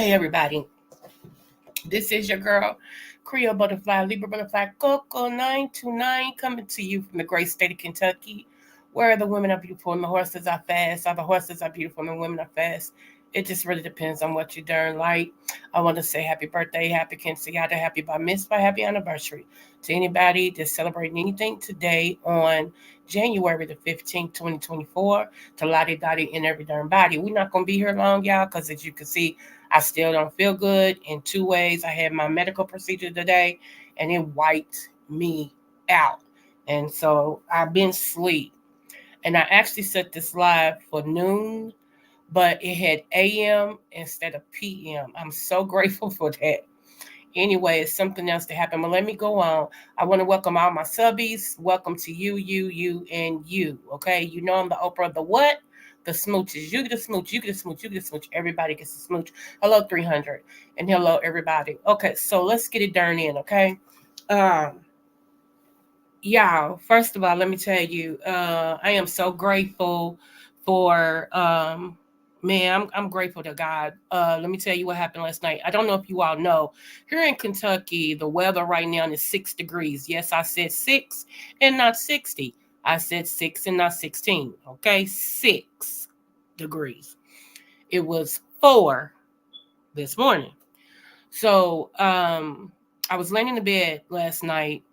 Hey everybody, this is your girl, Creole Butterfly, Libra Butterfly, Coco 929, coming to you from the great state of Kentucky, where the women are beautiful and the horses are fast, or the horses are beautiful and the women are fast. It just really depends on what you darn like. I want to say happy birthday, happy quinceañera, happy bar mitzvah, happy anniversary to anybody that's celebrating anything today on January the 15th, 2024, to Lottie Dottie and every darn body. We're not going to be here long, y'all, because as you can see, I still don't feel good in two ways. I had my medical procedure today, and it wiped me out. And so I've been asleep. And I actually set this live for noon, but it had AM instead of PM. I'm so grateful for that. Anyway, it's something else to happen. But let me go on. I want to welcome all my subbies. Welcome to you, and you. Okay, you know I'm the Oprah of the what? The smooches. You get a smooch, you get a smooch, you get a smooch. Everybody gets a smooch. Hello, 300. And hello, everybody. Okay, so let's get it darn in, okay? Y'all, first of all, let me tell you, I am so grateful for man, I'm grateful to God. Let me tell you what happened last night. I don't know if you all know. Here in Kentucky, the weather right now is 6 degrees. Yes, I said 6 and not 60. I said 6 and not 16. Okay, 6 degrees. It was 4 this morning. So I was laying in the bed last night,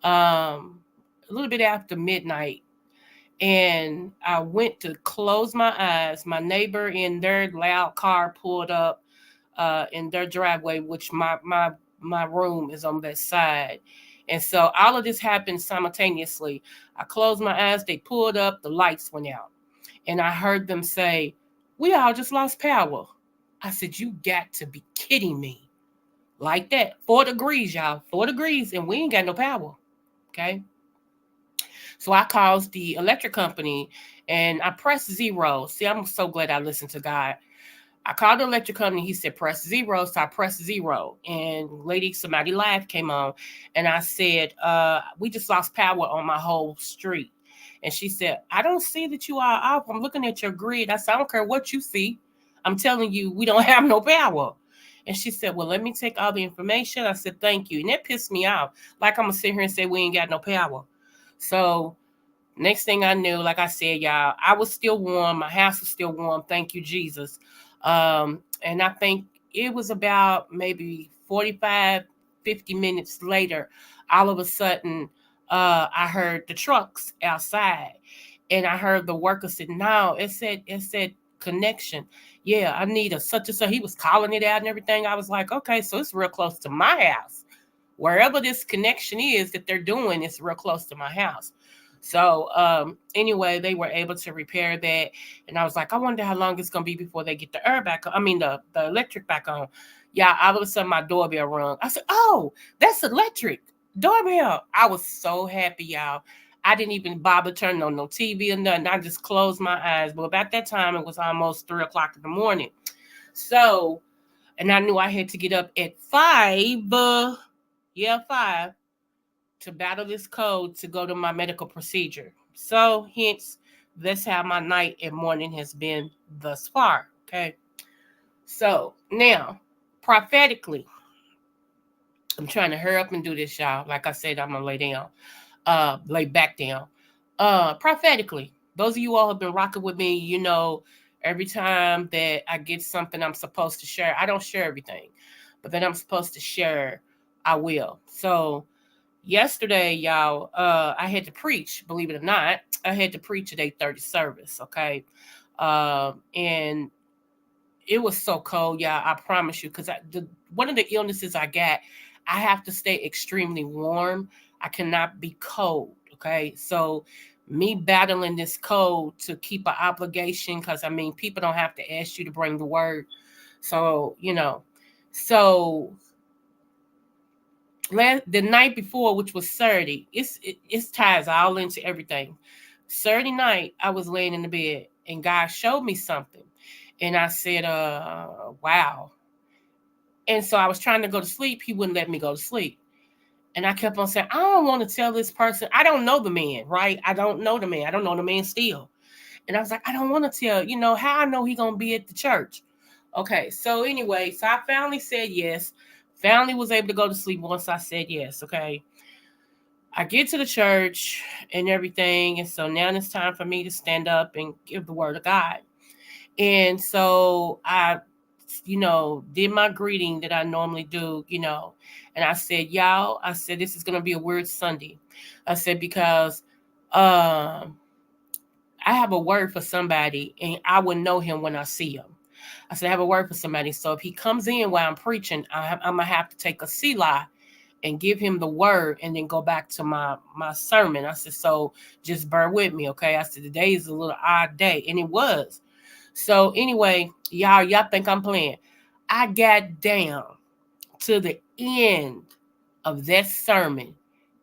a little bit after midnight, and I went to close my eyes. My neighbor in their loud car pulled up in their driveway, which my room is on that side. And so all of this happened simultaneously. I closed my eyes, they pulled up, the lights went out. And I heard them say, "We all just lost power." I said, "You got to be kidding me." Like that. 4 degrees, y'all. 4 degrees, and we ain't got no power. Okay. So I called the electric company and I pressed 0. See, I'm so glad I listened to God. I called the electric company. He said, press 0. So I pressed 0. And somebody live came on. And I said, we just lost power on my whole street. And she said, "I don't see that you are off. I'm looking at your grid." I said, "I don't care what you see. I'm telling you, we don't have no power." And she said, "Well, let me take all the information." I said, "Thank you." And that pissed me off. Like I'm going to sit here and say we ain't got no power. So next thing I knew, like I said, y'all, I was still warm. My house was still warm. Thank you, Jesus. And I think it was about maybe 45, 50 minutes later, all of a sudden, I heard the trucks outside. And I heard the worker said, "No, it said connection. Yeah, I need a such and such." He was calling it out and everything. I was like, okay, so it's real close to my house. Wherever this connection is that they're doing, it's real close to my house. So anyway, they were able to repair that. And I was like, I wonder how long it's going to be before they get the air back on. I mean, the electric back on. Yeah, all of a sudden my doorbell rung. I said, "Oh, that's electric doorbell." I was so happy, y'all. I didn't even bother turning on no TV or nothing. I just closed my eyes. But about that time, it was almost 3 o'clock in the morning. So, and I knew I had to get up at 5. 5 to battle this cold to go to my medical procedure. So, hence, that's how my night and morning has been thus far. Okay. So, now, prophetically, I'm trying to hurry up and do this, y'all. Like I said, I'm going to lay back down. Prophetically, those of you all who have been rocking with me, you know, every time that I get something I'm supposed to share, I don't share everything, but that I'm supposed to share, I will. So, yesterday, y'all, I had to preach, believe it or not. I had to preach at 8:30 service, okay? And it was so cold, y'all, I promise you, because one of the illnesses I got, I have to stay extremely warm. I cannot be cold, okay? So me battling this cold to keep an obligation, because, I mean, people don't have to ask you to bring the word. So, you know, so the night before, which was Saturday, it ties all into everything. Saturday night, I was laying in the bed and God showed me something. And I said, wow. And so I was trying to go to sleep. He wouldn't let me go to sleep. And I kept on saying, I don't want to tell this person. I don't know the man, right? I don't know the man. I don't know the man still. And I was like, I don't want to tell, how I know he going to be at the church. Okay, so anyway, so I finally said yes. Finally was able to go to sleep once I said yes. Okay. I get to the church and everything. And so now it's time for me to stand up and give the word of God. And so I, did my greeting that I normally do, and I said, y'all, I said, this is going to be a weird Sunday. I said, because um, I have a word for somebody and I will know him when I see him. I said, I have a word for somebody. So if he comes in while I'm preaching, I'm going to have to take a Selah and give him the word and then go back to my sermon. I said, so just bear with me, okay? I said, today is a little odd day. And it was. So anyway, y'all think I'm playing. I got down to the end of that sermon.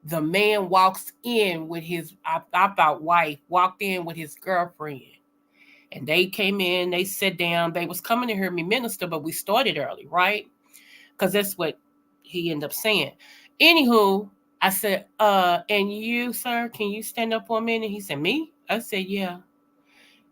The man walks in with his, I thought wife, walked in with his girlfriend. And they came in, they sat down. They was coming to hear me minister, but we started early, right? Because that's what he ended up saying. Anywho, I said, and you, sir, can you stand up for a minute? He said, me? I said, yeah.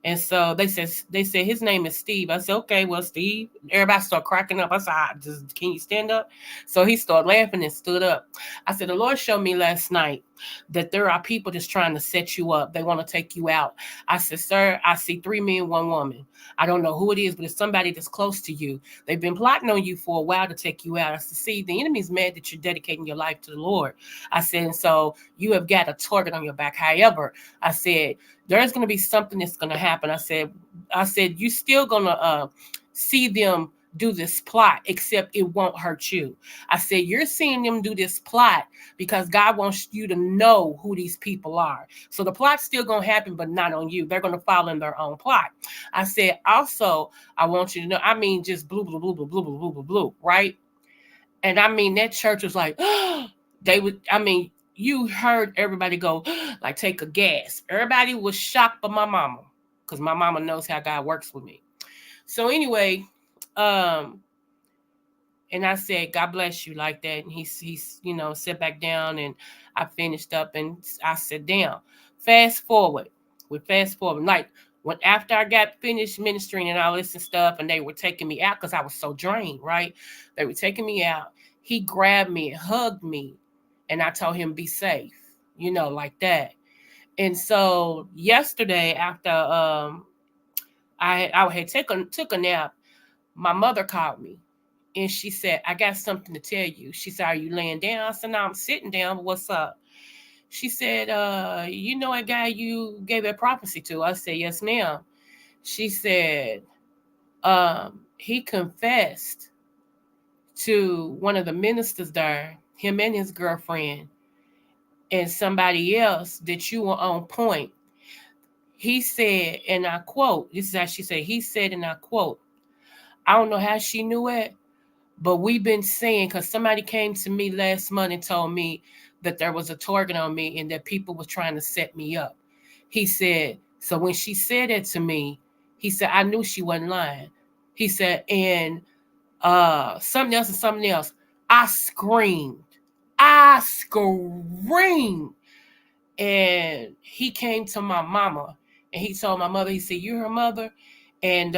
And so they said his name is Steve. I said, okay, well, Steve. Everybody started cracking up. I said, just can you stand up? So he started laughing and stood up. I said, the Lord showed me last night that there are people just trying to set you up. They want to take you out. I said, sir, I see 3 men, 1 woman. I don't know who it is, but it's somebody that's close to you. They've been plotting on you for a while to take you out. I said, see, the enemy's mad that you're dedicating your life to the Lord. I said, and so you have got a target on your back. However, I said, there's going to be something that's going to happen. I said, you still going to see them do this plot, except it won't hurt you. I said, you're seeing them do this plot because God wants you to know who these people are. So the plot's still going to happen, but not on you. They're going to follow in their own plot. I said, also, I want you to know, I mean, just blue, blue, blue, blue, blue, blue, blue, blue, right? And I mean, that church was like, they would, I mean, you heard everybody go, like, take a gasp. Everybody was shocked by my mama because my mama knows how God works with me. So, anyway, um, and I said, God bless you, like that. And he's sat back down and I finished up and I sat down. Fast forward. We fast forward. Like, when after I got finished ministering and all this and stuff, and they were taking me out because I was so drained, right? They were taking me out. He grabbed me and hugged me. And I told him, be safe, like that. And so yesterday, after I had took a nap, my mother called me and she said, I got something to tell you. She said, are you laying down? I said, no, I'm sitting down. What's up? She said, you know a guy you gave that prophecy to? I said, yes, ma'am. She said, he confessed to one of the ministers there, him and his girlfriend, and somebody else, that you were on point. He said, and I quote, this is how she said, he said, and I quote, I don't know how she knew it, but we've been saying, because somebody came to me last month and told me that there was a target on me and that people were trying to set me up. He said, so when she said it to me, he said, I knew she wasn't lying. He said, and something else and something else. I screamed. I screamed. And he came to my mama and he told my mother, he said, you her mother? And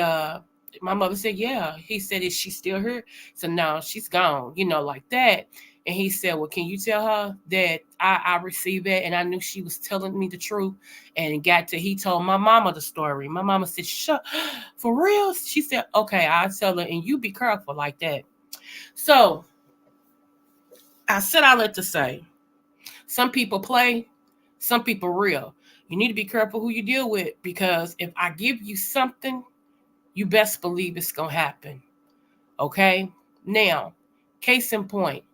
my mother said, yeah. He said, is she still here? So no, she's gone, like that. And he said, well, can you tell her that I received that and I knew she was telling me the truth? And he told my mama the story. My mama said, shut, for real? She said, okay, I'll tell her, and you be careful like that. So I said all that to say, some people play, some people real. You need to be careful who you deal with, because if I give you something, you best believe it's going to happen. Okay? Now, case in point,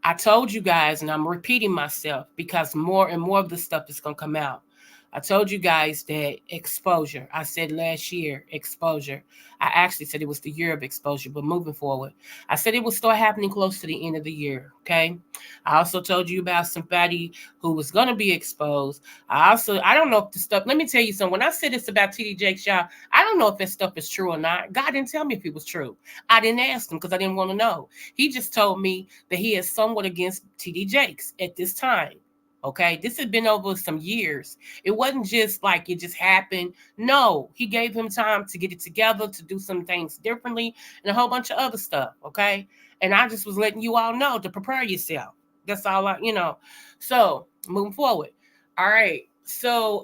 I told you guys, and I'm repeating myself because more and more of the stuff is going to come out. I told you guys that exposure. I said last year, exposure. I actually said it was the year of exposure, but moving forward, I said it would start happening close to the end of the year. Okay. I also told you about somebody who was going to be exposed. I don't know if the stuff, let me tell you something. When I said this about TD Jakes, y'all, I don't know if that stuff is true or not. God didn't tell me if it was true. I didn't ask him because I didn't want to know. He just told me that he is somewhat against TD Jakes at this time. Okay, this had been over some years. It wasn't just like it just happened. No, he gave him time to get it together, to do some things differently, and a whole bunch of other stuff. Okay, and I just was letting you all know to prepare yourself. That's all I. So moving forward. All right. So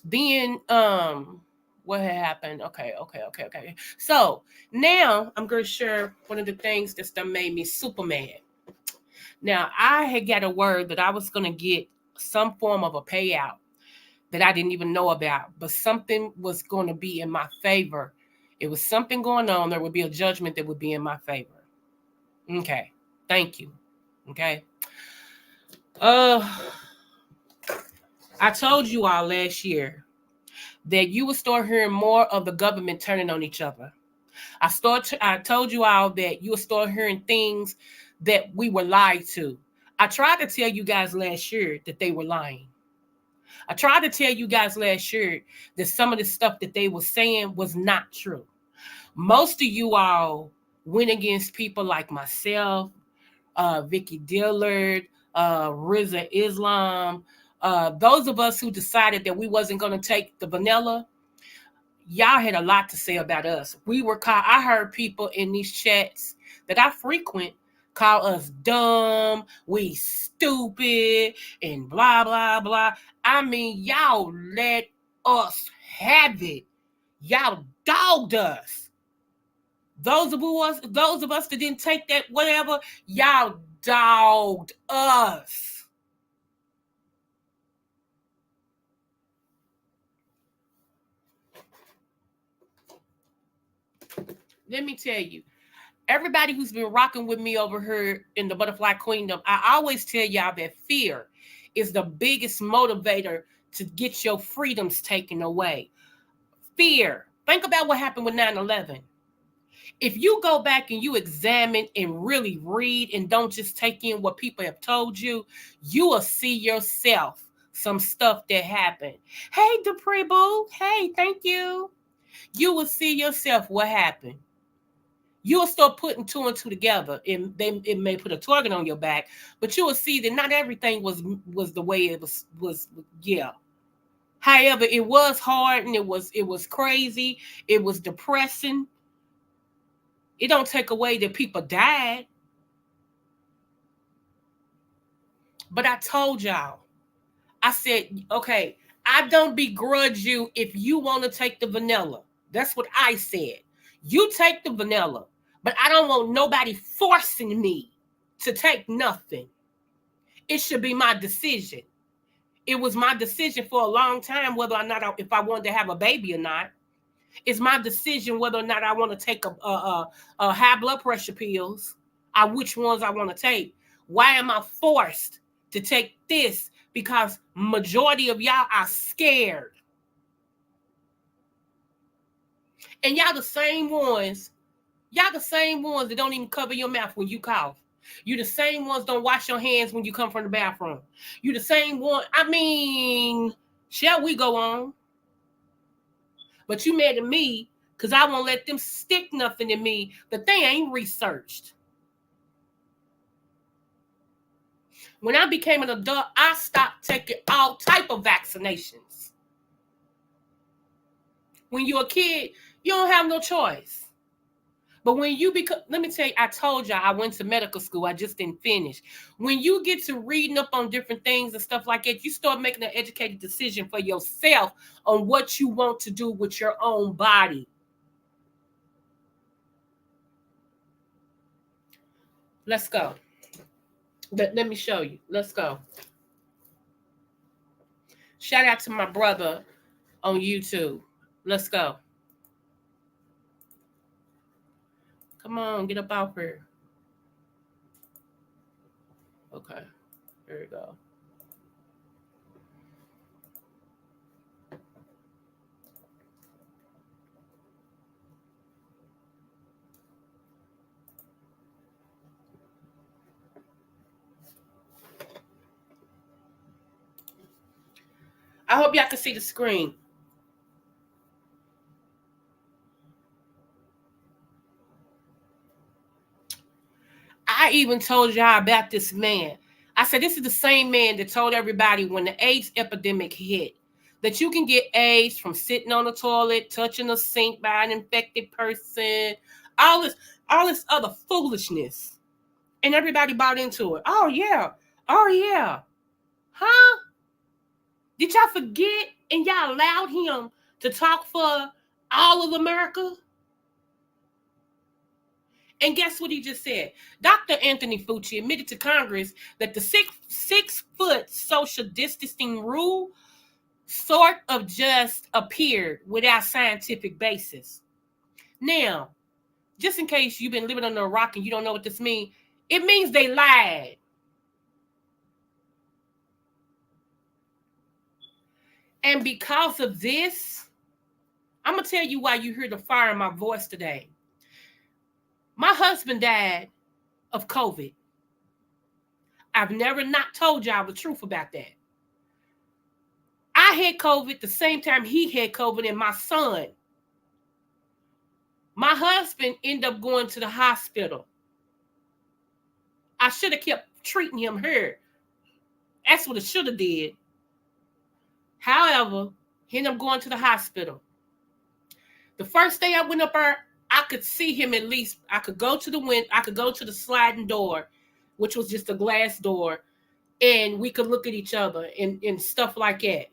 then what had happened? Okay. So now I'm gonna share one of the things that made me super mad. Now, I had got a word that I was going to get some form of a payout that I didn't even know about, but something was going to be in my favor. It was something going on. There would be a judgment that would be in my favor. Okay. Thank you. Okay. Uh, I told you all last year that you would start hearing more of the government turning on each other. I told you all that you would start hearing things that we were lied to. I tried to tell you guys last year that they were lying. I tried to tell you guys last year that some of the stuff that they were saying was not true. Most of you all went against people like myself, Vicky Dillard, Riza Islam, those of us who decided that we wasn't going to take the vanilla. Y'all had a lot to say about us. We were called, I heard people in these chats that I frequent call us dumb, we stupid, and blah, blah, blah. I mean, y'all let us have it. Y'all dogged us. Those of us that didn't take that whatever, y'all dogged us. Let me tell you, everybody who's been rocking with me over here in the Butterfly Queendom, I always tell y'all that fear is the biggest motivator to get your freedoms taken away. Fear. Think about what happened with 9/11. If you go back and you examine and really read and don't just take in what people have told you, you will see yourself some stuff that happened. Hey, Dupree Boo. Hey, thank you. You will see yourself what happened. You'll start putting two and two together. It may put a target on your back, but you will see that not everything was the way it was. Yeah. However, it was hard and it was crazy. It was depressing. It don't take away that people died. But I told y'all, I said, okay, I don't begrudge you if you want to take the vanilla. That's what I said. You take the vanilla, but I don't want nobody forcing me to take nothing. It should be my decision. It was my decision for a long time whether or not if I wanted to have a baby or not. It's my decision whether or not I want to take a high blood pressure pills. Which ones I want to take. Why am I forced to take this? Because majority of y'all are scared, and y'all the same ones. Y'all the same ones that don't even cover your mouth when you cough. You the same ones don't wash your hands when you come from the bathroom. You the same one. I mean, shall we go on? But you mad at me because I won't let them stick nothing in me that they ain't researched. When I became an adult, I stopped taking all type of vaccinations. When you're a kid, you don't have no choice. But when you become, let me tell you, I told y'all I went to medical school. I just didn't finish. When you get to reading up on different things and stuff like that, you start making an educated decision for yourself on what you want to do with your own body. Let's go. Let me show you. Let's go. Shout out to my brother on YouTube. Let's go. Come on, get up out here. Okay, here we go. I hope y'all can see the screen. I even told y'all about this man. I said, this is the same man that told everybody when the AIDS epidemic hit that you can get AIDS from sitting on the toilet, touching a sink by an infected person, all this, all this other foolishness. And everybody bought into it. Oh yeah. Oh yeah. Huh? Did y'all forget and y'all allowed him to talk for all of America? And guess what he just said? Dr. Anthony Fauci admitted to Congress that the 6 foot social distancing rule sort of just appeared without scientific basis. Now, just in case you've been living under a rock and you don't know what this means, it means they lied. And because of this, I'm going to tell you why you hear the fire in my voice today. My husband died of COVID. I've never not told y'all the truth about that. I had COVID the same time he had COVID and my son. My husband ended up going to the hospital. I should have kept treating him here. That's what I should have did. However, he ended up going to the hospital. The first day I went up there, I could see him at least. I could go to the window. I could go to the sliding door, which was just a glass door, and we could look at each other and stuff like that,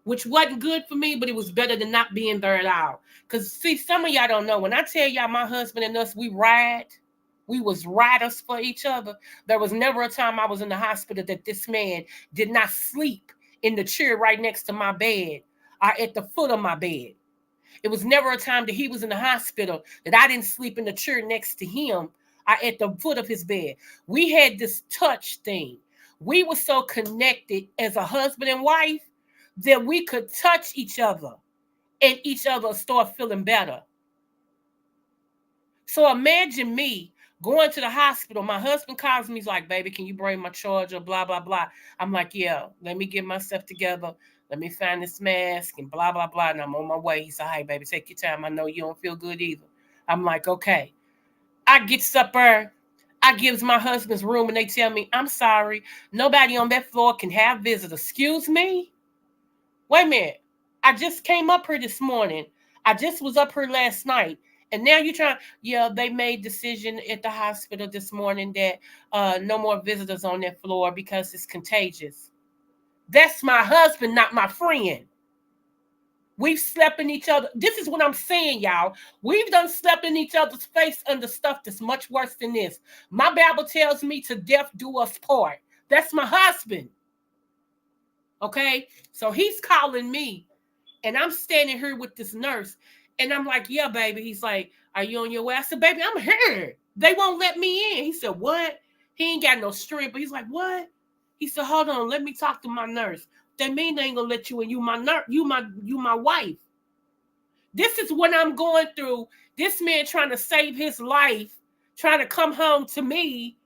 which wasn't good for me, but it was better than not being there at all. Because, see, some of y'all don't know. When I tell y'all my husband and us, we was riders for each other. There was never a time I was in the hospital that this man did not sleep in the chair right next to my bed or at the foot of my bed. It was never a time that he was in the hospital that I didn't sleep in the chair next to him or at the foot of his bed. We had this touch thing. We were so connected as a husband and wife that we could touch each other and each other start feeling better. So imagine me going to the hospital. My husband calls me. He's like, baby, can you bring my charger? Blah, blah, blah. I'm like, yeah, let me get myself together. Let me find this mask and blah, blah, blah. And I'm on my way. He said, hey, baby, take your time. I know you don't feel good either. I'm like, okay. I gets up there. I gives my husband's room and they tell me, I'm sorry. Nobody on that floor can have visitors. Excuse me? Wait a minute. I just came up here this morning. I just was up here last night. And now you're trying, yeah, they made decision at the hospital this morning that no more visitors on that floor because it's contagious. That's my husband, not my friend. We've slept in each other. This is what I'm saying, y'all. We've done slept in each other's face under stuff that's much worse than this. My Bible tells me to death do us part. That's my husband. Okay? So he's calling me. And I'm standing here with this nurse. And I'm like, yeah, baby. He's like, are you on your way? I said, baby, I'm here. They won't let me in. He said, what? He ain't got no strength. But he's like, what? He said, hold on. Let me talk to my nurse. They mean they ain't gonna let you in. You my nurse. You my wife. This is what I'm going through. This man trying to save his life, trying to come home to me,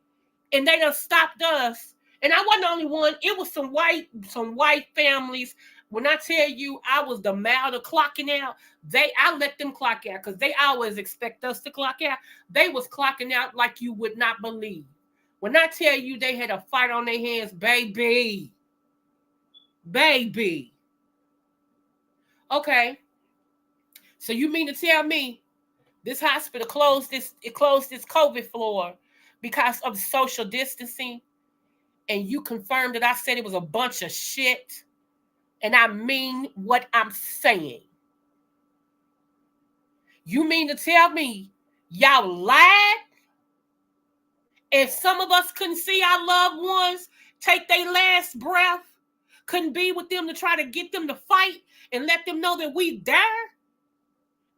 and they done stopped us. And I wasn't the only one. It was some white families. When I tell you I was the mouth of clocking out, I let them clock out because they always expect us to clock out. They was clocking out like you would not believe. When I tell you they had a fight on their hands, baby. Okay. So you mean to tell me this hospital closed this COVID floor because of social distancing? And you confirmed that I said it was a bunch of shit? And I mean what I'm saying. You mean to tell me y'all lied? And some of us couldn't see our loved ones take their last breath, couldn't be with them to try to get them to fight and let them know that we there?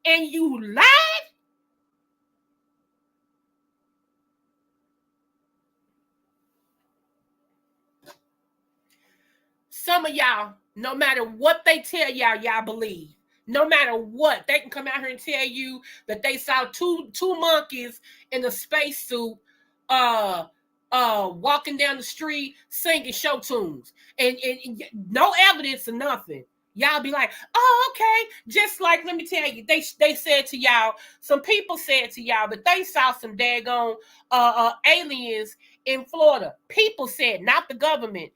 And you lied? Some of y'all, no matter what they tell y'all believe. No matter what, they can come out here and tell you that they saw two monkeys in a spacesuit walking down the street singing show tunes. And no evidence or nothing. Y'all be like, oh, okay. Just like, let me tell you, they said to y'all, some people said to y'all that they saw some daggone aliens in Florida. People said, not the government.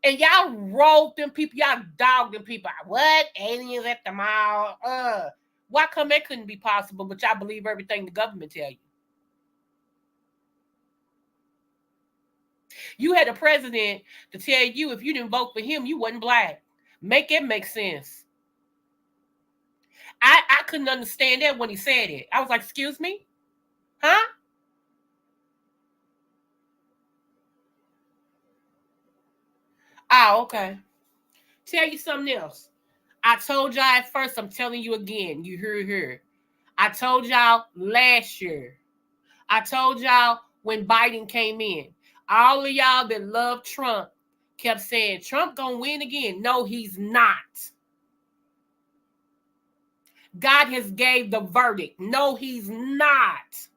And y'all rolled them people, y'all dogged them people. What? Aliens at the mall? Why come that couldn't be possible, but y'all believe everything the government tell you? You had a president to tell you if you didn't vote for him, you wasn't black. Make it make sense. I couldn't understand that when he said it. I was like, excuse me? Huh? Oh, okay. Tell you something else. I told y'all at first, I'm telling you again. You hear. I told y'all last year. I told y'all when Biden came in. All of y'all that love Trump kept saying, Trump gonna win again. No, he's not. God has gave the verdict. No, he's not.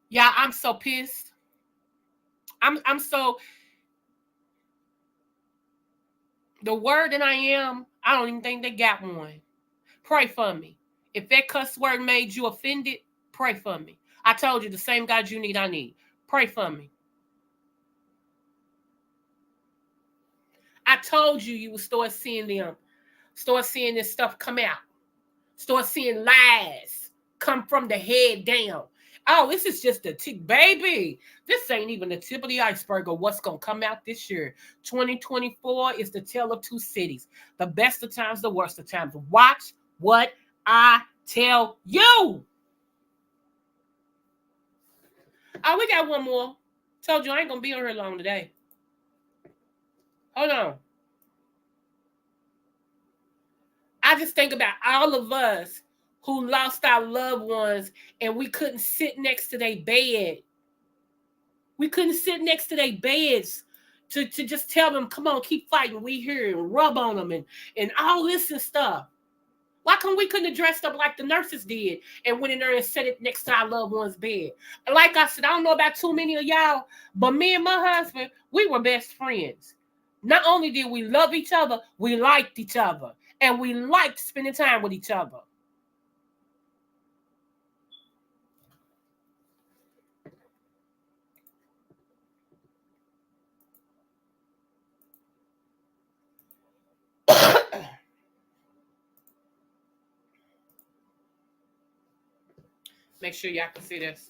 Yeah, I'm so pissed. I'm so the word that I am, I don't even think they got one. Pray for me. If that cuss word made you offended, pray for me. I told you the same God you need, I need. Pray for me. I told you you would start seeing them, start seeing this stuff come out, start seeing lies come from the head down. Oh, this is just the tip, baby. This ain't even the tip of the iceberg of what's gonna come out this year. 2024 is the tale of two cities. The best of times, the worst of times. Watch what I tell you. Oh, we got one more. Told you I ain't gonna be on here long today. Hold on. I just think about all of us who lost our loved ones and we couldn't sit next to their bed. We couldn't sit next to their beds to just tell them, come on, keep fighting. We here and rub on them and all this and stuff. Why come we couldn't have dressed up like the nurses did and went in there and set it next to our loved one's bed? Like I said, I don't know about too many of y'all, but me and my husband, we were best friends. Not only did we love each other, we liked each other. And we liked spending time with each other. Make sure y'all can see this.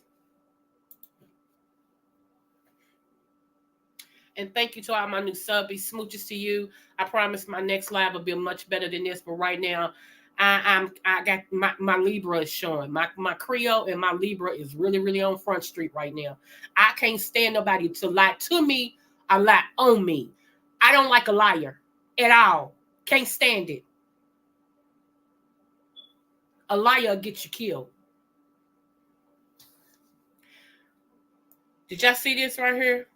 And thank you to all my new subbies. Smooches to you. I promise my next live will be much better than this. But right now, I got my Libra is showing. My Creole and my Libra is really, really on Front Street right now. I can't stand nobody to lie to me or lie on me. I don't like a liar at all. Can't stand it. A liar will get you killed. Did y'all see this right here?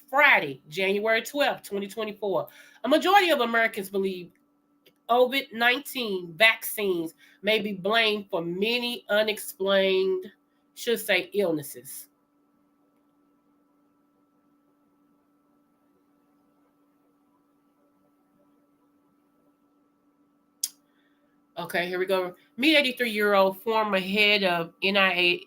Friday, January 12th, 2024. A majority of Americans believe COVID-19 vaccines may be blamed for many unexplained, should say, illnesses. Okay, here we go. Meet 83-year-old former head of NIAID,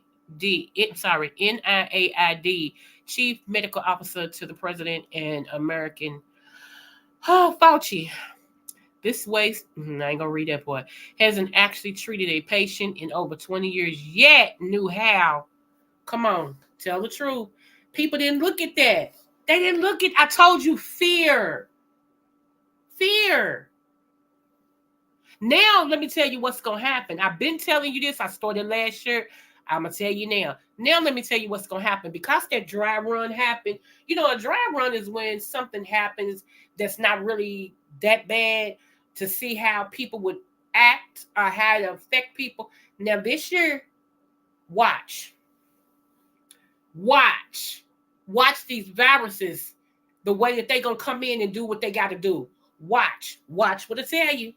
chief medical officer to the president and American. Oh, Fauci. This waste, I ain't gonna read that part, hasn't actually treated a patient in over 20 years yet knew how. Come on, tell the truth. People didn't look at that. They didn't look at, I told you, fear. Fear. Now, let me tell you what's going to happen. I've been telling you this. I started last year. I'm going to tell you now. Now, let me tell you what's going to happen. Because that dry run happened, you know, a dry run is when something happens that's not really that bad to see how people would act or how to affect people. Now, this year, watch. Watch. Watch these viruses, the way that they're going to come in and do what they got to do. Watch. Watch what I tell you.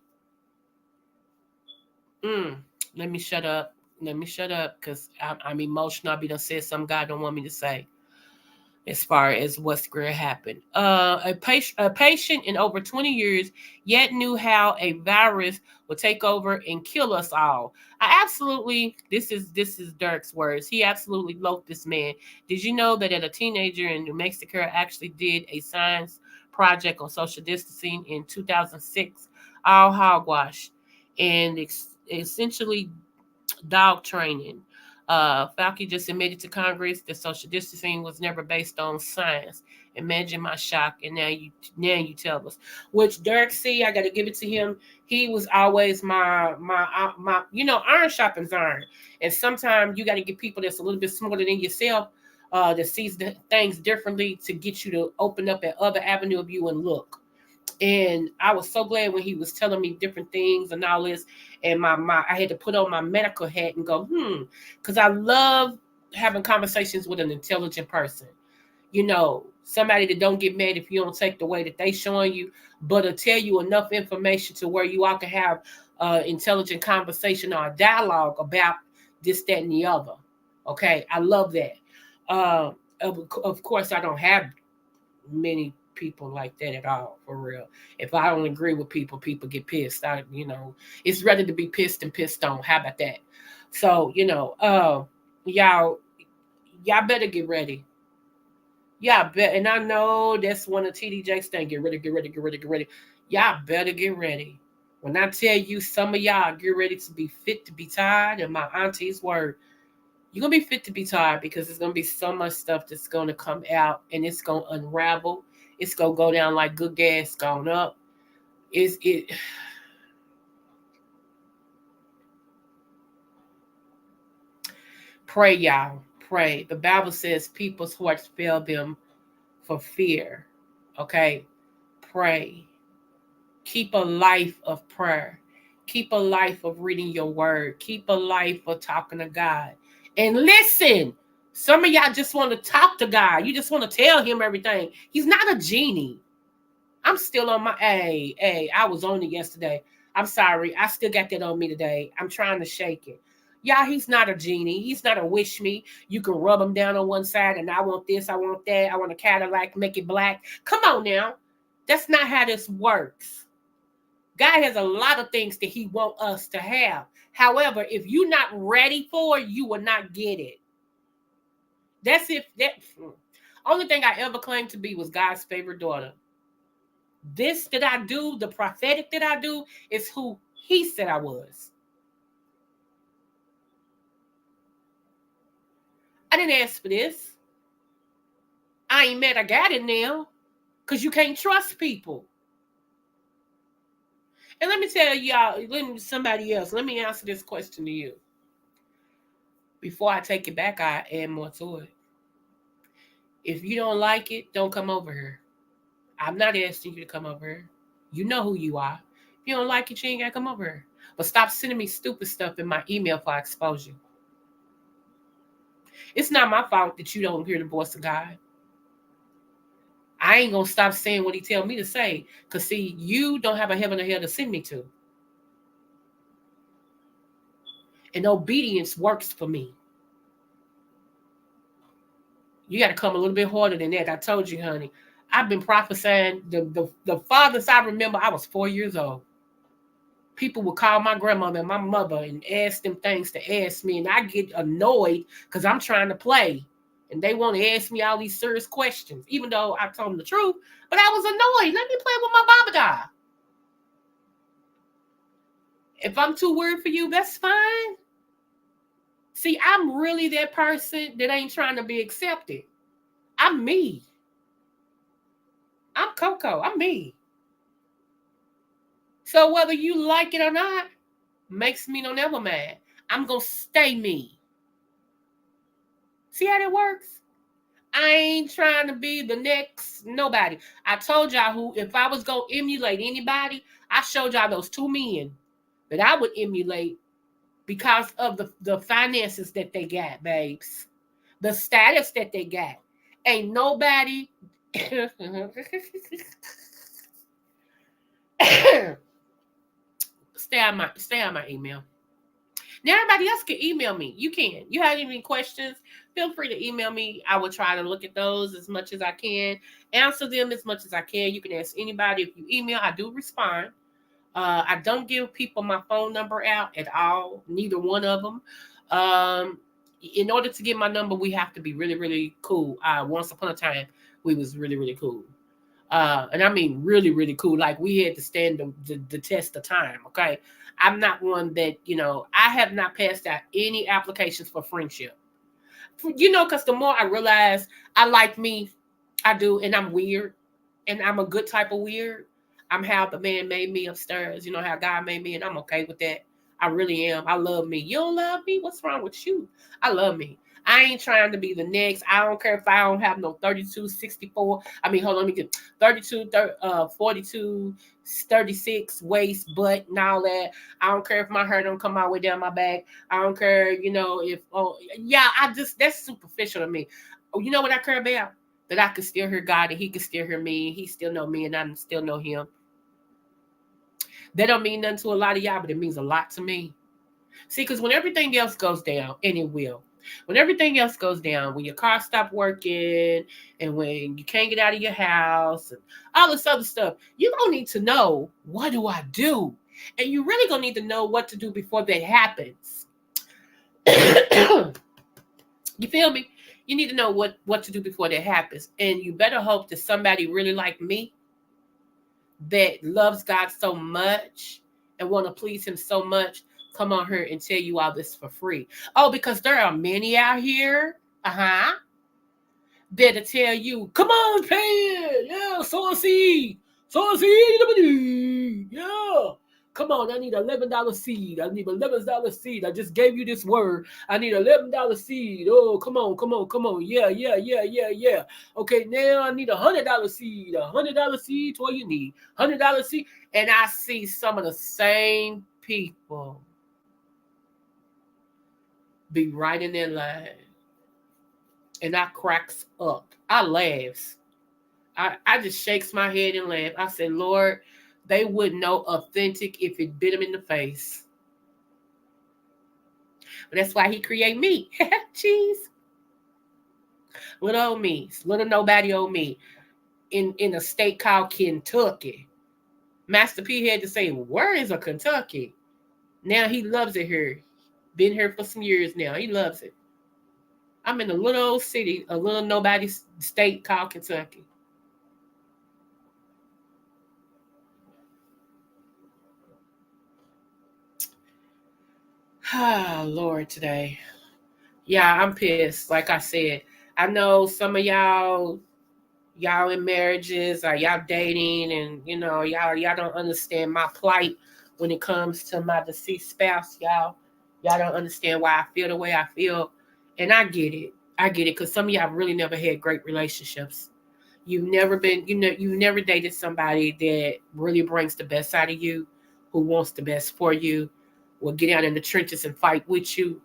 Let me shut up. let me shut up because I'm emotional. I be done said something God don't want me to say as far as what's going to happen. A patient in over 20 years yet knew how a virus will take over and kill us all. I absolutely, this is Dirk's words. He absolutely loathed this man. Did you know that a teenager in New Mexico actually did a science project on social distancing in 2006? All hogwash and essentially dog training. Fauci just admitted to Congress that social distancing was never based on science. Imagine my shock, and now you tell us. Which Derek C, I got to give it to him. He was always my iron sharpens iron, and sometimes you got to get people that's a little bit smarter than yourself, that sees the things differently to get you to open up that other avenue of you and look. And I was so glad when he was telling me different things and all this. And my I had to put on my medical hat and go, because I love having conversations with an intelligent person. Somebody that don't get mad if you don't take the way that they showing you, but will tell you enough information to where you all can have intelligent conversation or a dialogue about this, that, and the other. Okay, I love that. Of course, I don't have many people like that at all, for real. If I don't agree with people, people get pissed. It's rather to be pissed than pissed on. How about that? So, y'all better get ready. Y'all bet, and I know that's one of TD Jakes thing. Get ready, get ready, get ready, get ready. Y'all better get ready. When I tell you some of y'all get ready to be fit to be tired, and my auntie's word, you're gonna be fit to be tired because there's gonna be so much stuff that's gonna come out and it's gonna unravel. It's gonna go down like good gas gone up. Is it Pray, y'all. Pray. The Bible says people's hearts fail them for fear. Okay. Pray. Keep a life of prayer. Keep a life of reading your word. Keep a life of talking to God. And listen, some of y'all just want to talk to God. You just want to tell him everything. He's not a genie. I'm still on my I was on it yesterday. I'm sorry. I still got that on me today. I'm trying to shake it. Y'all, he's not a genie. He's not a wish me. You can rub him down on one side and I want this, I want that. I want a Cadillac, make it black. Come on now. That's not how this works. God has a lot of things that he wants us to have. However, if you're not ready for it, you will not get it. That's if that only thing I ever claimed to be was God's favorite daughter. This that I do, the prophetic that I do, is who he said I was. I didn't ask for this. I ain't mad I got it now. Because you can't trust people. And let me tell y'all, somebody else, let me answer this question to you. Before I take it back, I add more to it. If you don't like it, don't come over here. I'm not asking you to come over here. You know who you are. If you don't like it, you ain't got to come over here. But stop sending me stupid stuff in my email for exposure. It's not my fault that you don't hear the voice of God. I ain't going to stop saying what he tell me to say. Because, see, you don't have a heaven or hell to send me to. And obedience works for me. You got to come a little bit harder than that. I told you, honey. I've been prophesying. The farthest I remember, I was 4 years old. People would call my grandmother and my mother and ask them things to ask me. And I get annoyed because I'm trying to play. And they want to ask me all these serious questions, even though I told them the truth. But I was annoyed. Let me play with my Baba doll. If I'm too weird for you, that's fine. See, I'm really that person that ain't trying to be accepted. I'm me. I'm Coco. I'm me. So whether you like it or not, makes me no never mad. I'm going to stay me. See how that works? I ain't trying to be the next nobody. I told y'all who, if I was going to emulate anybody, I showed y'all those two men that I would emulate because of the finances that they got, babes. The status that they got. Ain't nobody. stay on my email. Now everybody else can email me. You can. You have any questions? Feel free to email me. I will try to look at those as much as I can, answer them as much as I can. You can ask anybody. If you email, I do respond. I don't give people my phone number out at all. Neither one of them. In order to get my number, we have to be really, really cool. Once upon a time, we was really, really cool. And I mean really, really cool. Like we had to stand the test of time. Okay, I'm not one that I have not passed out any applications for friendship. Because the more I realize I like me, I do, and I'm weird, and I'm a good type of weird. I'm how the man made me upstairs. How God made me, and I'm okay with that. I really am. I love me. You don't love me? What's wrong with you? I love me. I ain't trying to be the next. I don't care if I don't have no 32, 64. I mean, hold on, let me get 32, 42, 36 waist, butt, and all that. I don't care if my hair don't come all the way down my back. I don't care, if yeah, that's superficial to me. You know what I care about? That I can still hear God and He can still hear me. He still know me and I still know Him. That don't mean nothing to a lot of y'all, but it means a lot to me. See, because when everything else goes down, and it will, when everything else goes down, when your car stops working, and when you can't get out of your house, and all this other stuff, you're going to need to know, what do I do? And you really going to need to know what to do before that happens. You feel me? You need to know what to do before that happens. And you better hope that somebody really like me that loves God so much and want to please Him so much come on here and tell you all this for free. Oh, because there are many out here, that'll tell you, come on, pay it. Yeah, sow a seed. Sow a seed. Yeah. Come on, I need $11 seed. I need $11 seed. I just gave you this word. I need $11 seed. Oh, come on, come on, come on. Yeah, yeah, yeah, yeah, yeah. Okay, now I need $100 seed. $100 seed. What you need? $100 seed. And I see some of the same people be right in their line. And I cracks up. I laughs. I just shakes my head and laugh. I said, Lord, they wouldn't know authentic if it bit them in the face. But that's why He created me. Jeez. Little old me. Little nobody old me. In a state called Kentucky. Master P had to say, where is a Kentucky? Now he loves it here. Been here for some years now. He loves it. I'm in a little old city, a little nobody state called Kentucky. Ah, Lord, today. Yeah, I'm pissed. Like I said, I know some of y'all in marriages or y'all dating, and y'all don't understand my plight when it comes to my deceased spouse. Y'all don't understand why I feel the way I feel, and I get it. I get it because some of y'all really never had great relationships. You've never been, you've never dated somebody that really brings the best out of you, who wants the best for you, will get out in the trenches and fight with you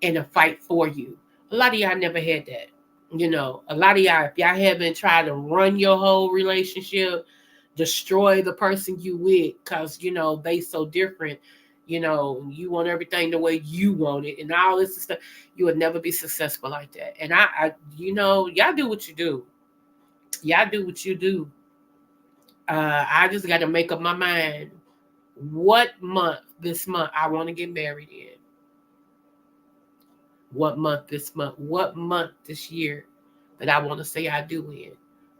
and a fight for you. A lot of y'all never had that. A lot of y'all, if y'all haven't tried to run your whole relationship, destroy the person you with, because they so different. You want everything the way you want it, and all this stuff. You would never be successful like that. And y'all do what you do. Y'all do what you do. I just got to make up my mind what month this month I want to get married in. What month this month? What month this year that I want to say I do in.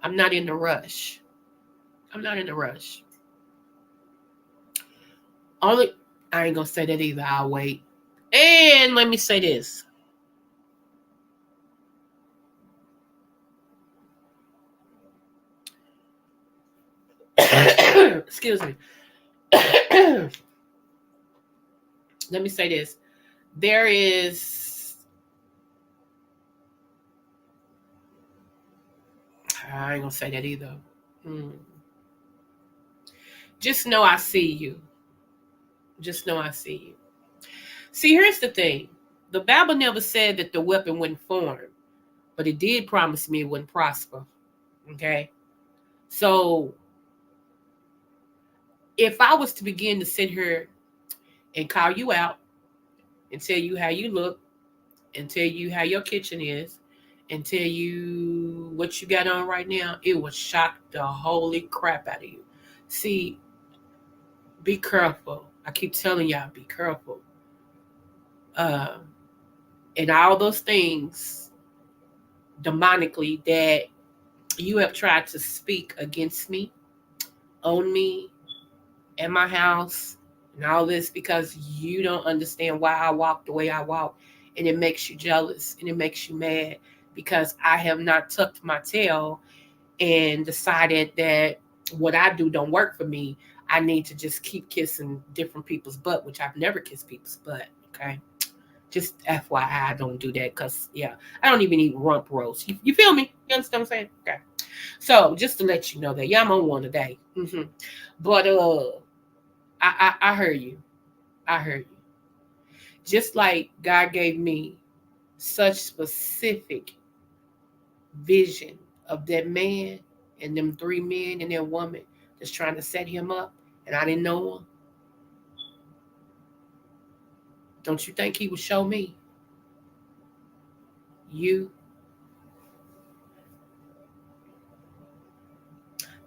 I'm not in a rush. I'm not in a rush. Only I ain't gonna say that either. I'll wait. And let me say this. Excuse me. Let me say this. There is I ain't gonna say that either. Hmm. Just know I see you. Just know I see you. See, here's the thing. The Bible never said that the weapon wouldn't form, but it did promise me it wouldn't prosper. Okay? So if I was to begin to sit here and call you out and tell you how you look and tell you how your kitchen is and tell you what you got on right now, it will shock the holy crap out of you. See, be careful. I keep telling y'all, be careful. Uh, and all those things demonically that you have tried to speak against me, on me, in my house, and all this because you don't understand why I walk the way I walk. And it makes you jealous and it makes you mad because I have not tucked my tail and decided that what I do don't work for me. I need to just keep kissing different people's butt, which I've never kissed people's butt. Okay. Just FYI, I don't do that because, yeah, I don't even eat rump roast. You feel me? You understand what I'm saying? Okay. So just to let you know that, yeah, I'm on one today. But I heard you. I heard you. Just like God gave me such specific vision of that man and them three men and that woman that's trying to set him up, and I didn't know him. Don't you think he would show me? You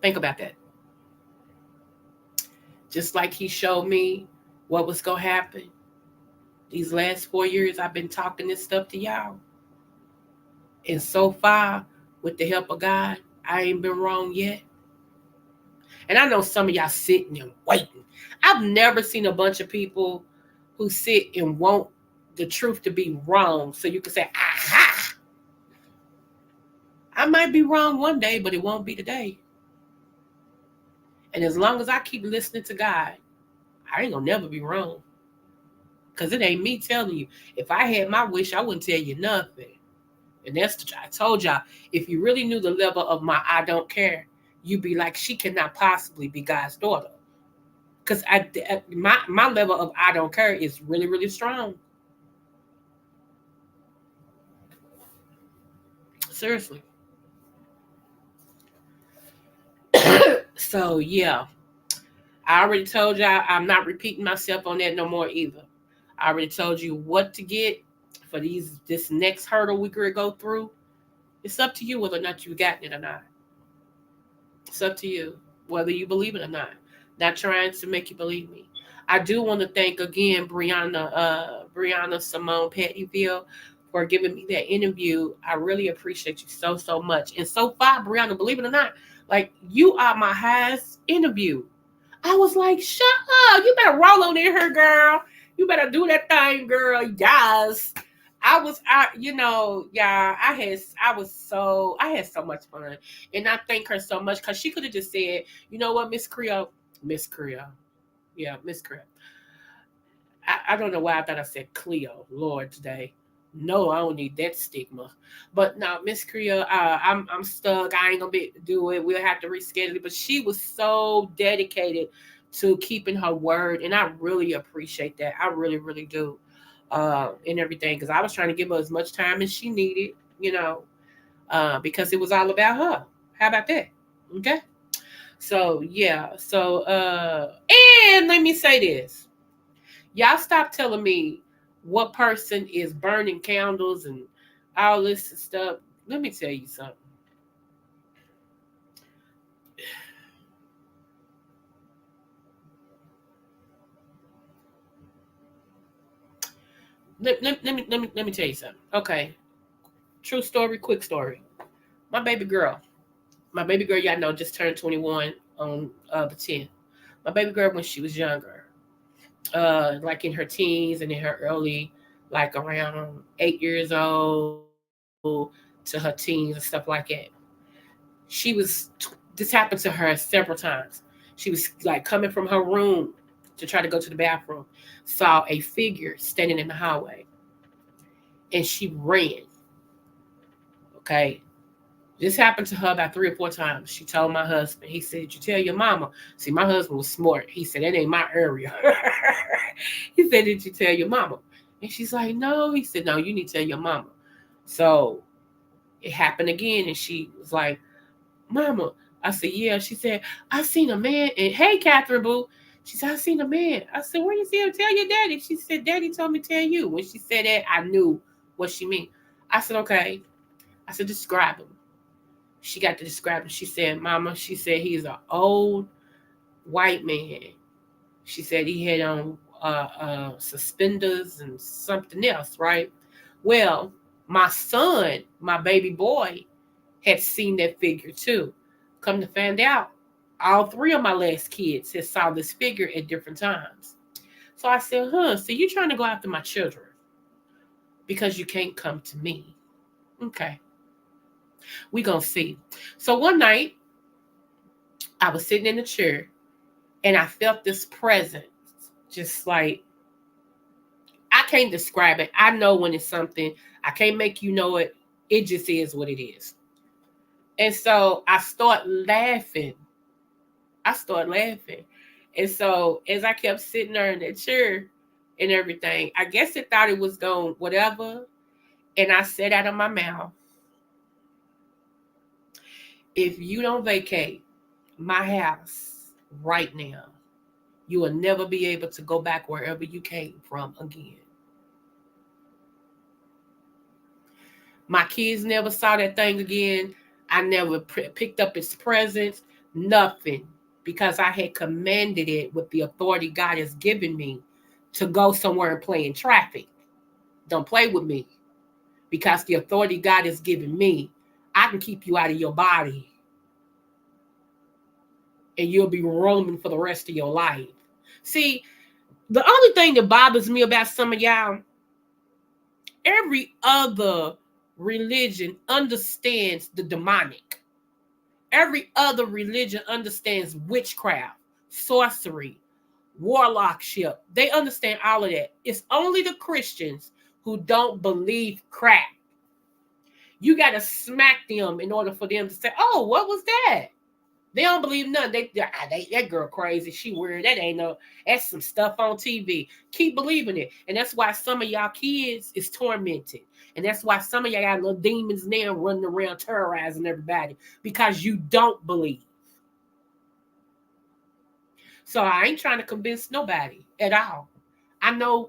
think about that. Just like he showed me what was gonna happen. These last 4 years I've been talking this stuff to y'all. And so far, with the help of God, I ain't been wrong yet. And I know some of y'all sitting and waiting. I've never seen a bunch of people who sit and want the truth to be wrong so you can say, aha, I might be wrong one day, but it won't be today. And as long as I keep listening to God, I ain't gonna never be wrong. Because it ain't me telling you. If I had my wish, I wouldn't tell you nothing. And that's I told y'all, if you really knew the level of my I don't care, you'd be like, she cannot possibly be God's daughter. Because my level of I don't care is really, really strong. Seriously. So yeah, I already told y'all I'm not repeating myself on that no more either. I already told you what to get for this next hurdle we're gonna go through. It's up to you whether or not you got it or not. It's up to you whether you believe it or not. Not trying to make you believe me. I do want to thank again Brianna Simone Pettyville for giving me that interview. I really appreciate you so much. And so far, Brianna, believe it or not, like you are my highest interview. I was like, shut up. You better roll on in here, girl. You better do that thing, girl. Yes. Yeah, I had so much fun. And I thank her so much because she could have just said, you know what, Miss Creole. Yeah, Miss Creole. I don't know why I thought I said Cleo, Lord, today. No, I don't need that stigma. But now, Miss Creole, I'm stuck. I ain't gonna be able to do it. We'll have to reschedule it. But she was so dedicated to keeping her word, and I really appreciate that. I really, really do, and everything. Because I was trying to give her as much time as she needed, because it was all about her. How about that? Okay. So yeah. So and let me say this. Y'all stop telling me what person is burning candles and all this stuff. Let me tell you something. Let me tell you something. Okay. True story, quick story. My baby girl. My baby girl, y'all know, just turned 21 on the 10th. My baby girl when she was younger. Like in her teens and in her early, like around 8 years old to her teens and stuff like that. She was this happened to her several times. She was like coming from her room to try to go to the bathroom, saw a figure standing in the hallway, and she ran. Okay, this happened to her about 3 or 4 times. She told my husband. He said, "You tell your mama." See, my husband was smart. He said, "That ain't my area." He said, "Did you tell your mama?" And she's like, "No." He said, "No, you need to tell your mama." So it happened again, and she was like, "Mama." I said, "Yeah." She said, "I seen a man." And hey, Catherine Boo. She said, I seen a man. I said, where you see him? Tell your daddy. She said, Daddy told me to tell you. When she said that, I knew what she meant. I said, okay. I said, describe him. She got to describe him. She said, Mama, she said, he's an old white man. She said he had on suspenders and something else, right? Well, my son, my baby boy, had seen that figure too. Come to find out, all three of my last kids had saw this figure at different times. So I said, so you trying to go after my children because you can't come to me. Okay, we gonna see. So one night, I was sitting in the chair and I felt this presence, just like, I can't describe it. I know when it's something. I can't make you know it. It just is what it is. And so I start laughing. I start laughing. And so as I kept sitting there in that chair and everything, I guess it thought it was going whatever. And I said out of my mouth, if you don't vacate my house right now, you will never be able to go back wherever you came from again. My kids never saw that thing again. I never picked up its presence, nothing, because I had commanded it with the authority God has given me to go somewhere and play in traffic. Don't play with me, because the authority God has given me, I can keep you out of your body and you'll be roaming for the rest of your life. See, the only thing that bothers me about some of y'all, every other religion understands the demonic. Every other religion understands witchcraft, sorcery, warlockship. They understand all of that. It's only the Christians who don't believe crap. You got to smack them in order for them to say, oh, what was that? They don't believe nothing. That girl crazy. She weird. That ain't no, that's some stuff on TV. Keep believing it. And that's why some of y'all kids is tormented. And that's why some of y'all got little demons now running around terrorizing everybody, because you don't believe. So I ain't trying to convince nobody at all. I know,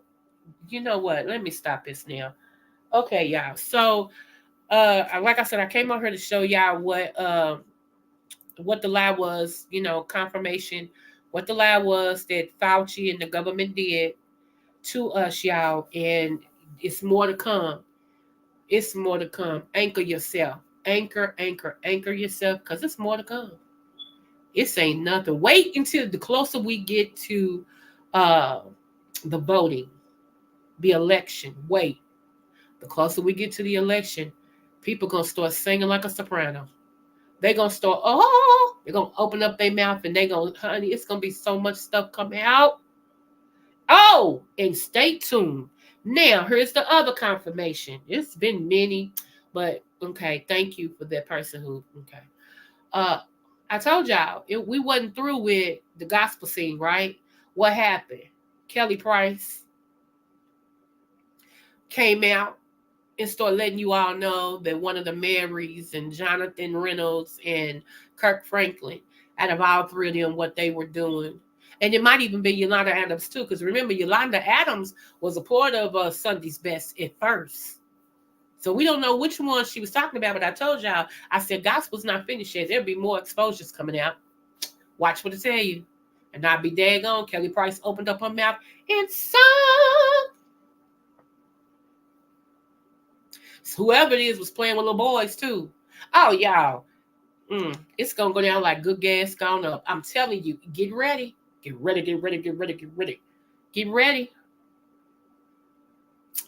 you know what? Let me stop this now. Okay, y'all. So like I said, I came on here to show y'all what the lie was, confirmation, what the lie was that Fauci and the government did to us, y'all. And it's more to come. It's more to come. Anchor yourself. Anchor yourself, because it's more to come. It's ain't nothing. Wait until the closer we get to uh, the voting, the election. Wait. The closer we get to the election, people going to start singing like a soprano. They gonna start, they're gonna open up their mouth and they gonna, honey, it's gonna be so much stuff coming out. Oh, and stay tuned. Now, here's the other confirmation. It's been many, but okay, thank you for that person who, okay. I told y'all, we wasn't through with the gospel scene, right? What happened? Kelly Price came out and start letting you all know that one of the Marys and Jonathan Reynolds and Kirk Franklin, out of all three of them, what they were doing. And it might even be Yolanda Adams too, because remember, Yolanda Adams was a part of Sunday's Best at first. So we don't know which one she was talking about, but I told y'all, I said, gospel's not finished yet. There'll be more exposures coming out. Watch what I tell you. And I'll be daggone, Kelly Price opened up her mouth and sung. Whoever it is was playing with little boys too. Oh, y'all, it's gonna go down like good gas gone up. I'm telling you, get ready, get ready, get ready, get ready, get ready, get ready,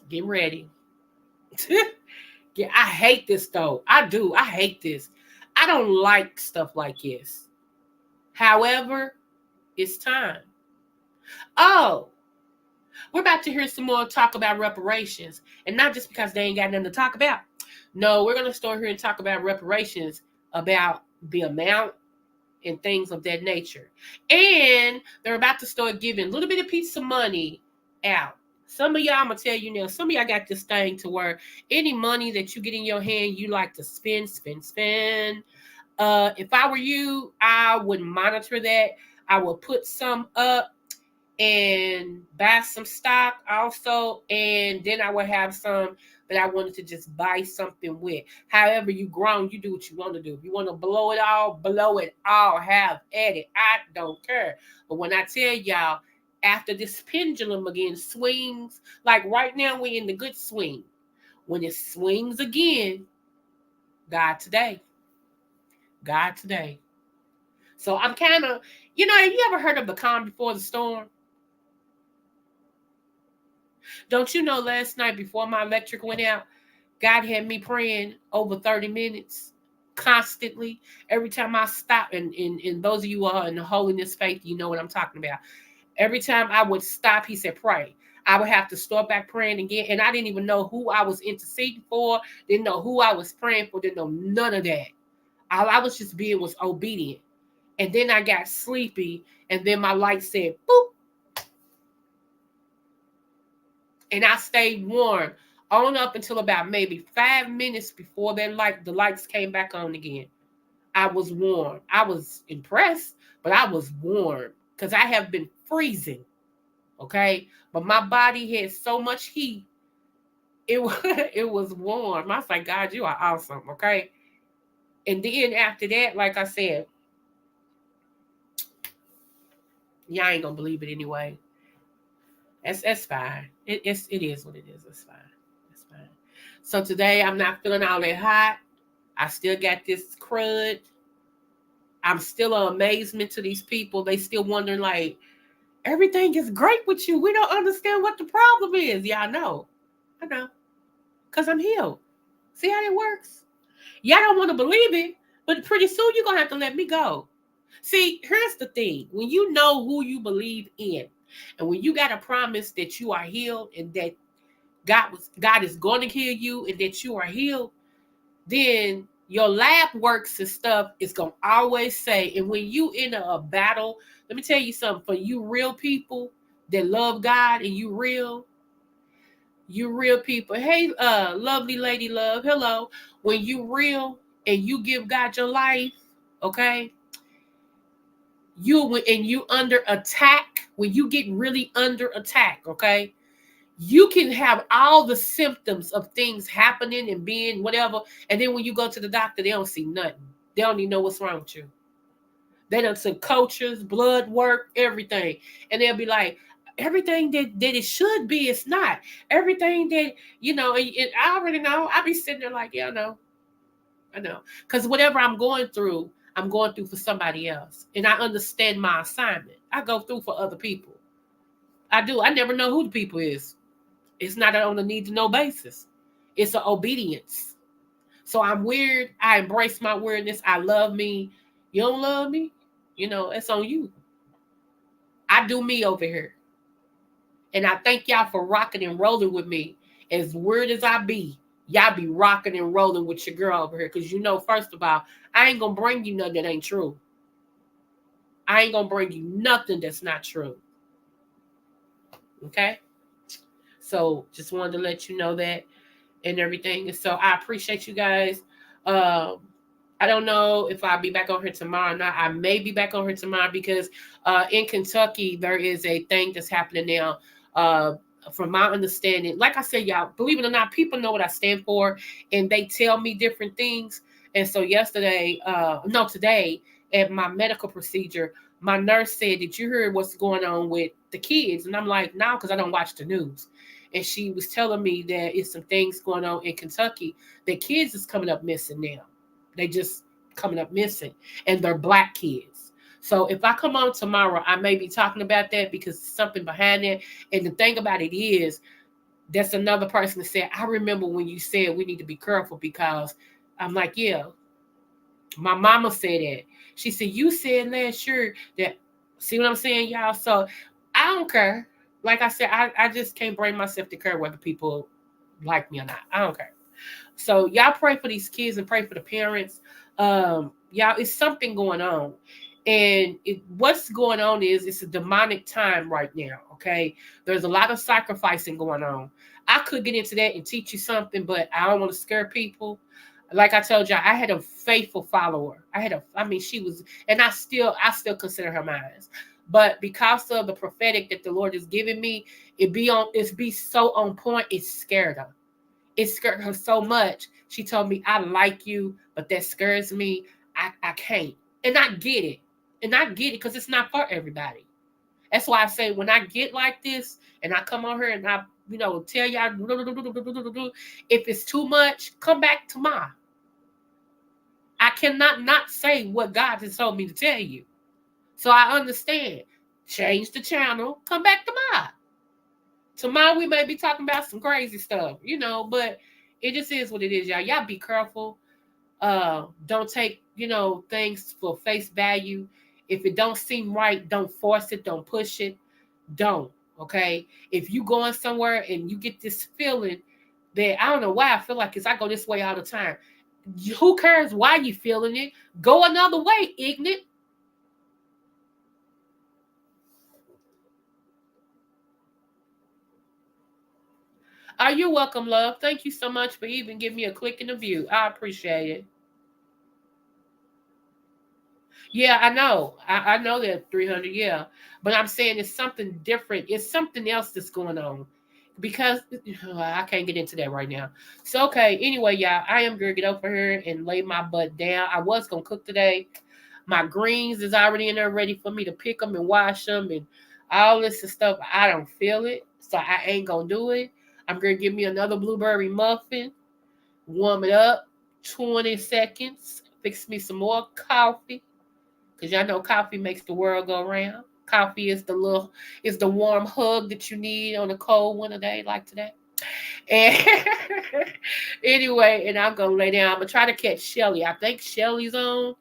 get ready. Yeah, I hate this though. I do. I hate this. I don't like stuff like this. However, it's time. Oh, we're about to hear some more talk about reparations, and not just because they ain't got nothing to talk about. No, we're going to start here and talk about reparations, about the amount and things of that nature. And they're about to start giving a little bit of piece of money out. Some of y'all, I'm going to tell you now, some of y'all got this thing to where any money that you get in your hand, you like to spend. If I were you, I would monitor that. I would put some up and buy some stock also, and then I would have some that I wanted to just buy something with. However, you grown, you do what you want to do. If you want to blow it all, have at it. I don't care. But when I tell y'all, after this pendulum again swings, like right now we're in the good swing. When it swings again, God today. God today. So I'm kind of, have you ever heard of the calm before the storm? Don't you know last night before my electric went out, God had me praying over 30 minutes constantly. Every time I stop, and those of you who are in the holiness faith, you know what I'm talking about. Every time I would stop, he said, pray. I would have to start back praying again. And I didn't even know who I was interceding for, didn't know who I was praying for, didn't know none of that. All I was just being was obedient. And then I got sleepy, and then my light said, boop. And I stayed warm on up until about maybe 5 minutes before the lights came back on again. I was warm. I was impressed, but I was warm because I have been freezing. Okay. But my body had so much heat. It was, it was warm. I was like, God, you are awesome. Okay. And then after that, like I said, y'all ain't gonna believe it anyway. That's fine. It is what it is. It's fine. It's fine. So today I'm not feeling all that hot. I still got this crud. I'm still an amazement to these people. They still wondering like, everything is great with you. We don't understand what the problem is. Yeah, I know. I know. Because I'm healed. See how that works? Y'all don't want to believe it, but pretty soon you're going to have to let me go. See, here's the thing. When you know who you believe in, and when you got a promise that you are healed and that God is going to heal you and that you are healed, then your lab works and stuff is going to always say, and when you in a battle, let me tell you something, for you real people that love God and you real people. Hey, lovely lady love, hello. When you real and you give God your life, okay, you under attack, when you get really under attack, okay, you can have all the symptoms of things happening and being whatever, and then when you go to the doctor, they don't see nothing. They don't even know what's wrong with you. They done some cultures, blood work, everything, and they'll be like, everything that it should be, it's not. Everything that and I already know. I be sitting there like, yeah, I know, because whatever I'm going through for somebody else, and I understand my assignment. I go through for other people. I do. I never know who the people is. It's not on a need to know basis. It's an obedience. So I'm weird. I embrace my weirdness. I love me. You don't love me? It's on you. I do me over here. And I thank y'all for rocking and rolling with me. As weird as I be, y'all be rocking and rolling with your girl over here. Because first of all, I ain't going to bring you nothing that ain't true. I ain't going to bring you nothing that's not true. Okay? So just wanted to let you know that and everything. And so I appreciate you guys. I don't know if I'll be back on here tomorrow or not. I may be back on here tomorrow because in Kentucky, there is a thing that's happening now. From my understanding, like I said, y'all, believe it or not, people know what I stand for and they tell me different things. And so today at my medical procedure, my nurse said, did you hear what's going on with the kids? And I'm like, no, because I don't watch the news. And she was telling me that it's some things going on in Kentucky that kids is coming up missing now. They just coming up missing, and they're Black kids. So if I come on tomorrow, I may be talking about that because something behind it. And the thing about it is, that's another person that said, I remember when you said we need to be careful because I'm like, yeah, my mama said that. She said, you said last year that, see what I'm saying, y'all? So I don't care. Like I said, I just can't bring myself to care whether people like me or not. I don't care. So y'all pray for these kids and pray for the parents. Y'all, it's something going on. And what's going on is it's a demonic time right now, okay? There's a lot of sacrificing going on. I could get into that and teach you something, but I don't want to scare people. Like I told y'all, I had a faithful follower. She was, and I still consider her mine. But because of the prophetic that the Lord has given me, it's be so on point, it scared her. It scared her so much. She told me, I like you, but that scares me. I can't. And I get it. And I get it because it's not for everybody. That's why I say when I get like this and I come on here and I, tell y'all, if it's too much, come back tomorrow. I cannot not say what God has told me to tell you. So I understand. Change the channel, come back tomorrow. Tomorrow we may be talking about some crazy stuff, but it just is what it is, y'all. Y'all be careful. Don't take, things for face value. If it don't seem right, don't force it, don't push it. Don't. Okay. If you going somewhere and you get this feeling that I don't know why I feel like this, I go this way all the time. Who cares why you feeling it? Go another way, ignorant. Are you welcome, love? Thank you so much for even giving me a click in the view. I appreciate it. Yeah, I know. I know that 300, yeah. But I'm saying it's something different. It's something else that's going on. Because I can't get into that right now. So, okay. Anyway, y'all, I am going to get over here and lay my butt down. I was going to cook today. My greens is already in there ready for me to pick them and wash them and all this and stuff. I don't feel it. So, I ain't going to do it. I'm going to give me another blueberry muffin, warm it up 20 seconds, fix me some more coffee because y'all know coffee makes the world go round. Coffee is the warm hug that you need on a cold winter day like today. And anyway, and I'm gonna lay down. I'm gonna try to catch Shelly. I think Shelly's on.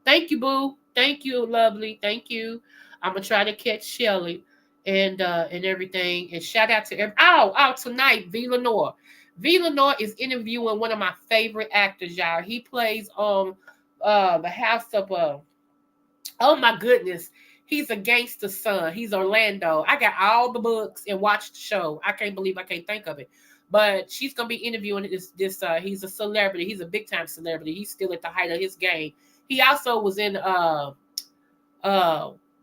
Thank you, boo. Thank you, lovely. Thank you. I'm gonna try to catch Shelly and everything. And shout out to tonight, V Lenore. V Lenore is interviewing one of my favorite actors, y'all. He plays on the House of oh my goodness. He's a gangster son. He's Orlando. I got all the books and watched the show. I can't believe I can't think of it. But she's gonna be interviewing this he's a celebrity. He's a big time celebrity. He's still at the height of his game. He also was in uh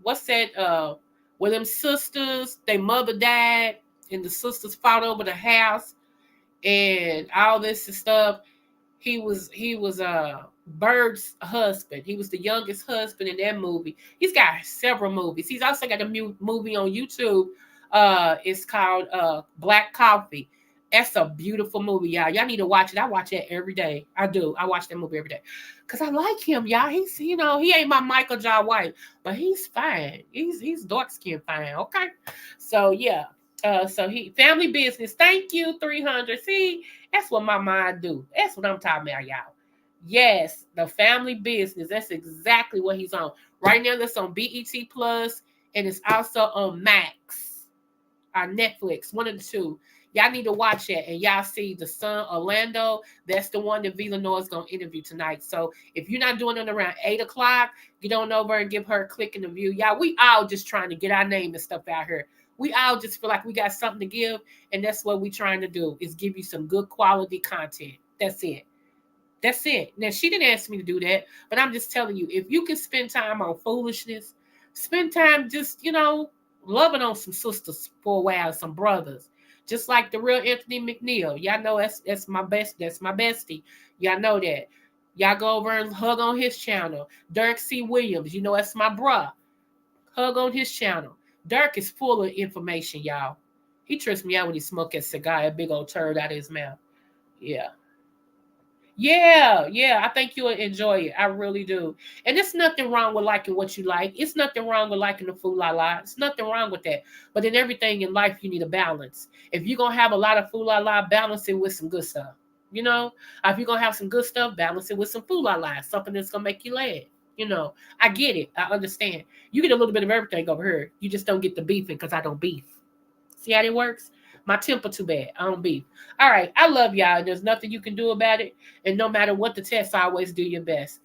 what's that where them sisters, their mother died and the sisters fought over the house and all this and stuff. He was Bird's husband. He was the youngest husband in that movie. He's got several movies. He's also got a movie on YouTube. It's called Black Coffee. That's a beautiful movie, y'all. Y'all need to watch it. I watch it every day. I do. I watch that movie every day because I like him, y'all. He's he ain't my Michael J. White, but he's fine. He's dark skinned fine. Okay, so yeah. So he family business. Thank you, 300. See, that's what my mind do. That's what I'm talking about, y'all. Yes, the family business. That's exactly what he's on. Right now, that's on BET Plus, and it's also on Max or Netflix, one of the two. Y'all need to watch that. And y'all see the son Orlando. That's the one that Villanova is gonna interview tonight. So if you're not doing it around 8 o'clock, get on over and give her a click in the view. Y'all, we all just trying to get our name and stuff out here. We all just feel like we got something to give, and that's what we're trying to do is give you some good quality content. That's it. That's it. Now she didn't ask me to do that, but I'm just telling you, if you can spend time on foolishness, spend time just, loving on some sisters for a while, some brothers. Just like the real Anthony McNeil. Y'all know that's my bestie. Y'all know that. Y'all go over and hug on his channel. Dirk C. Williams, that's my bruh. Hug on his channel. Dirk is full of information, y'all. He trips me out when he smoke a cigar, a big old turd out of his mouth. Yeah. Yeah, I think you'll enjoy it. I really do. And there's nothing wrong with liking what you like. It's nothing wrong with liking the food la la. It's nothing wrong with that. But in everything in life, you need a balance. If you're gonna have a lot of food la la, balance it with some good stuff. If you're gonna have some good stuff, balance it with some food la la, something that's gonna make you laugh. I get it. I understand. You get a little bit of everything over here. You just don't get the beefing because I don't beef. See how it works? My temper too bad. I don't beef. All right. I love y'all. There's nothing you can do about it. And no matter what the test, always do your best.